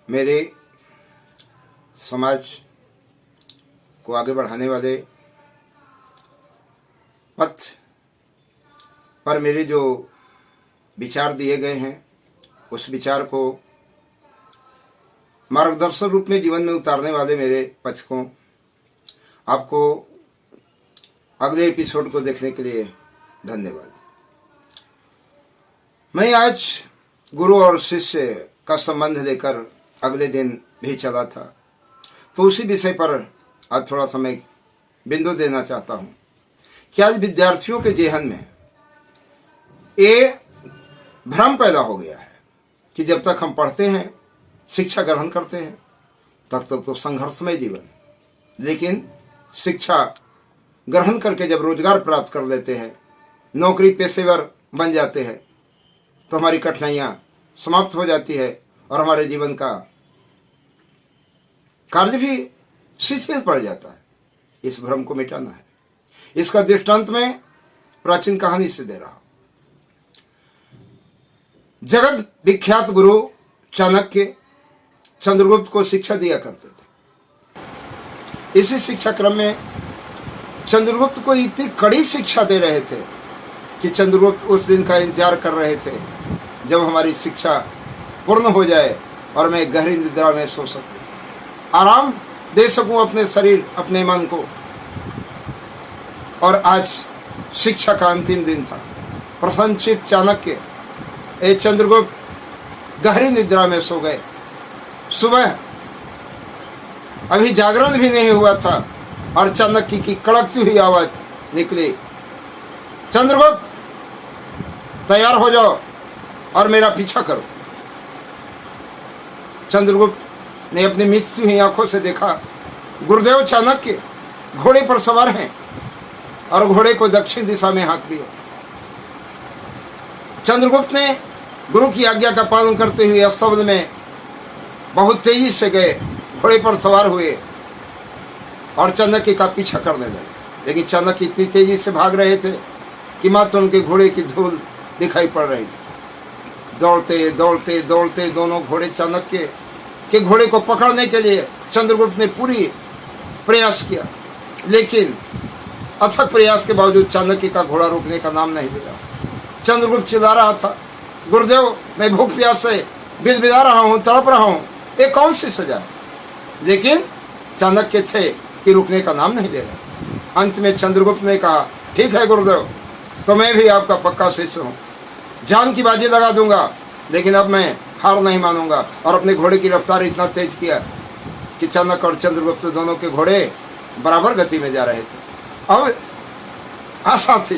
मेरे समाज को आगे बढ़ाने वाले पथ पर मेरे जो विचार दिए गए हैं उस विचार को मार्गदर्शन रूप में जीवन में उतारने वाले मेरे पथ को आपको अगले एपिसोड को देखने के लिए धन्यवाद। मैं आज गुरु और शिष्य का संबंध लेकर अगले दिन भी चला था, तो उसी विषय पर आज थोड़ा समय बिंदु देना चाहता हूं कि आज विद्यार्थियों के जेहन में ये भ्रम पैदा हो गया है कि जब तक हम पढ़ते हैं, शिक्षा ग्रहण करते हैं, तब तक तो संघर्षमय जीवन है, लेकिन शिक्षा ग्रहण करके जब रोजगार प्राप्त कर लेते हैं, नौकरी पेशेवर बन जाते हैं, तो हमारी कठिनाइयां समाप्त हो जाती है और हमारे जीवन का कार्य भी शिथिल पड़ जाता है। इस भ्रम को मिटाना है। इसका दृष्टांत मैं प्राचीन कहानी से दे रहा हूं। जगत विख्यात गुरु चाणक्य चंद्रगुप्त को शिक्षा दिया करते थे। इसी शिक्षा क्रम में चंद्रगुप्त को इतनी कड़ी शिक्षा दे रहे थे कि चंद्रगुप्त उस दिन का इंतजार कर रहे थे जब हमारी शिक्षा पूर्ण हो जाए और मैं गहरी निद्रा में सो सकूं, आराम दे सकूं अपने शरीर अपने मन को। और आज शिक्षा का अंतिम दिन था। प्रसन्नचित्त चाणक्य ए चंद्रगुप्त गहरी निद्रा में सो गए। सुबह अभी जागरण भी नहीं हुआ था और चाणक्य की कड़कती हुई आवाज निकली, चंद्रगुप्त तैयार हो जाओ और मेरा पीछा करो। चंद्रगुप्त ने अपनी मिचती हुई आंखों से देखा, गुरुदेव चाणक्य घोड़े पर सवार हैं और घोड़े को दक्षिण दिशा में हाँक दिया। चंद्रगुप्त ने गुरु की आज्ञा का पालन करते हुए अस्तबल में बहुत तेजी से गए, घोड़े पर सवार हुए और चाणक्य का पीछा करने लगे। लेकिन चाणक्य इतनी तेजी से भाग रहे थे कि मात्र उनके घोड़े की धूल दिखाई पड़ रही थी। दौड़ते दौड़ते दौड़ते दोनों घोड़े चाणक्य के घोड़े को पकड़ने के लिए चंद्रगुप्त ने पूरी प्रयास किया, लेकिन अथक प्रयास के बावजूद चाणक्य का घोड़ा रुकने का नाम नहीं ले रहा। चंद्रगुप्त चिल्ला रहा था, गुरुदेव मैं भूख प्यास से बिलबिला रहा हूं, तड़प रहा हूं, ये कौन सी सजा है? लेकिन चाणक्य थे कि रुकने का नाम नहीं ले रहे। अंत में चंद्रगुप्त ने कहा, ठीक है गुरुदेव, तो मैं भी आपका पक्का शिष्य हूं, जान की बाजी लगा दूंगा, लेकिन अब मैं हार नहीं मानूंगा। और अपने घोड़े की रफ्तार इतना तेज किया कि चाणक्य और चंद्रगुप्त दोनों के घोड़े बराबर गति में जा रहे थे। अब आशा थी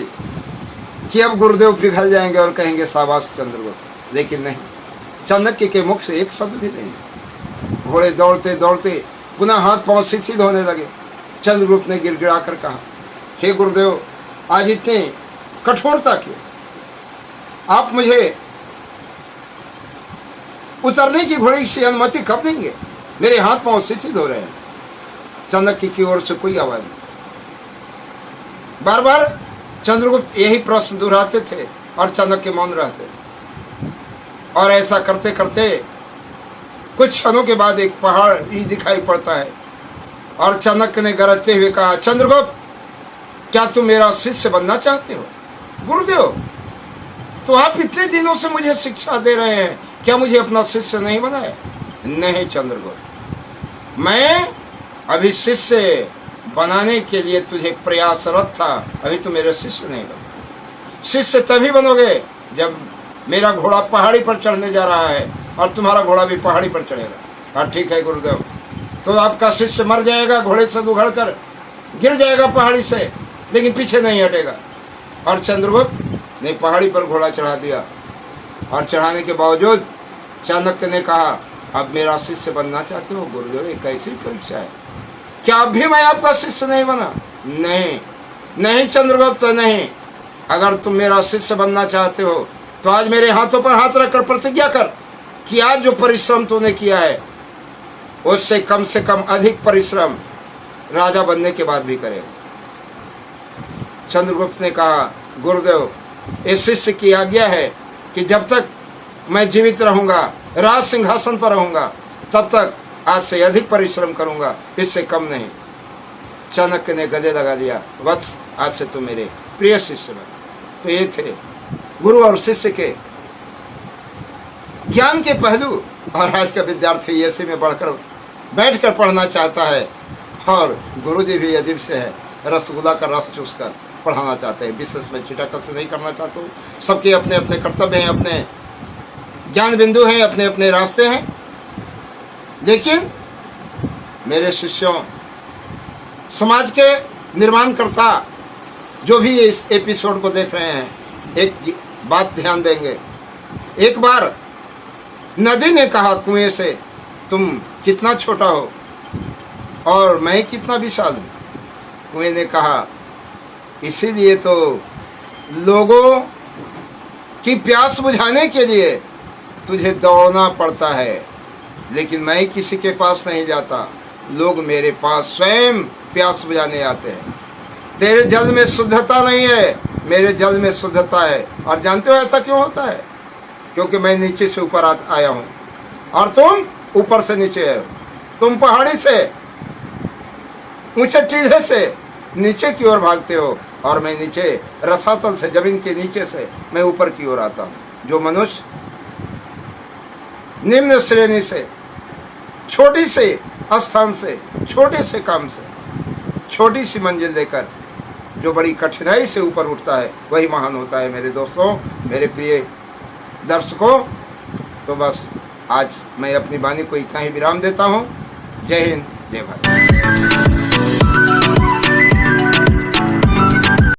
कि अब गुरुदेव पिघल जाएंगे और कहेंगे शाबाश चंद्रगुप्त, लेकिन नहीं, चाणक्य के मुख से एक शब्द भी नहीं। घोड़े दौड़ते दौड़ते पुनः हाथ पांव शिथिल होने लगे। चंद्रगुप्त ने गिड़गिड़ा कर कहा, हे गुरुदेव, आज इतनी कठोरता क्यों? आप मुझे उतरने की घोड़े की अनुमति कब देंगे? मेरे हाथ पांव शिथिल हो रहे हैं। चाणक्य की ओर से कोई आवाज नहीं। बार बार चंद्रगुप्त यही प्रश्न दोहराते थे और चाणक्य मौन रहते थे। और ऐसा करते करते कुछ क्षणों के बाद एक पहाड़ ही दिखाई पड़ता है और चाणक्य ने गरजते हुए कहा, चंद्रगुप्त क्या तुम मेरा शिष्य बनना चाहते हो? गुरुदेव, तो आप इतने दिनों से मुझे शिक्षा दे रहे हैं, क्या मुझे अपना शिष्य नहीं बनाया? नहीं चंद्रगुप्त, मैं अभी शिष्य बनाने के लिए तुझे प्रयासरत था, अभी तुम मेरे शिष्य नहीं बना। शिष्य तभी बनोगे जब मेरा घोड़ा पहाड़ी पर चढ़ने जा रहा है और तुम्हारा घोड़ा भी पहाड़ी पर चढ़ेगा। हाँ ठीक है गुरुदेव, तो आपका शिष्य मर जाएगा, घोड़े से उघड़ कर गिर जाएगा पहाड़ी से, लेकिन पीछे नहीं हटेगा। और चंद्रगुप्त ने पहाड़ी पर घोड़ा चढ़ा दिया और चढ़ाने के बावजूद चाणक्य ने कहा, अब मेरा शिष्य बनना चाहते हो? गुरुदेव, एक कैसी परीक्षा है, क्या अब भी मैं आपका शिष्य नहीं बना? नहीं नहीं चंद्रगुप्त, नहीं। अगर तुम मेरा शिष्य बनना चाहते हो तो आज मेरे हाथों पर हाथ रखकर प्रतिज्ञा कर कि आज जो परिश्रम तूने किया है उससे कम अधिक परिश्रम राजा बनने के बाद भी करेगा। चंद्रगुप्त ने कहा, गुरुदेव, इस शिष्य की आज्ञा है कि जब तक मैं जीवित रहूंगा, राज सिंहासन पर रहूंगा, तब तक आज से अधिक परिश्रम करूंगा, इससे कम नहीं। चाणक्य ने गले लगा दिया, वत्स आज से तू मेरे प्रिय शिष्य बन। तो ये थे गुरु और शिष्य के ज्ञान के पहलू। और आज का विद्यार्थी ऐसे में बढ़कर बैठकर पढ़ना चाहता है, और गुरु जी भी अजीब से है, रसगुल्ला का रस चूसकर पढ़ाना चाहते हैं। विशेष में छिटाकस नहीं करना चाहता हूँ। सबके अपने अपने कर्तव्य हैं, अपने ज्ञान बिंदु हैं, अपने अपने रास्ते हैं। लेकिन मेरे शिष्यों, समाज के निर्माण करता जो भी इस एपिसोड को देख रहे हैं, एक बात ध्यान देंगे। एक बार नदी ने कहा कुएं से, तुम कितना छोटा हो और मैं कितना विशाल हूं। कुएं ने कहा, इसीलिए तो लोगों की प्यास बुझाने के लिए तुझे दौड़ना पड़ता है, लेकिन मैं किसी के पास नहीं जाता, लोग मेरे पास स्वयं प्यास बुझाने आते हैं। तेरे जल में शुद्धता नहीं है, मेरे जल में शुद्धता है। और जानते हो ऐसा क्यों होता है? क्योंकि मैं नीचे से ऊपर आया हूं और तुम ऊपर से नीचे है। तुम पहाड़ी से, ऊंचे टीले से नीचे की ओर भागते हो, और मैं नीचे रसातल से, जमीन के नीचे से मैं ऊपर की ओर आता हूं। जो मनुष्य निम्न श्रेणी से, छोटी से स्थान से, छोटे से काम से, छोटी सी मंजिल लेकर जो बड़ी कठिनाई से ऊपर उठता है, वही महान होता है। मेरे दोस्तों, मेरे प्रिय दर्शकों, तो बस आज मैं अपनी वाणी को इतना ही विराम देता हूँ। जय हिंद, जय भारत।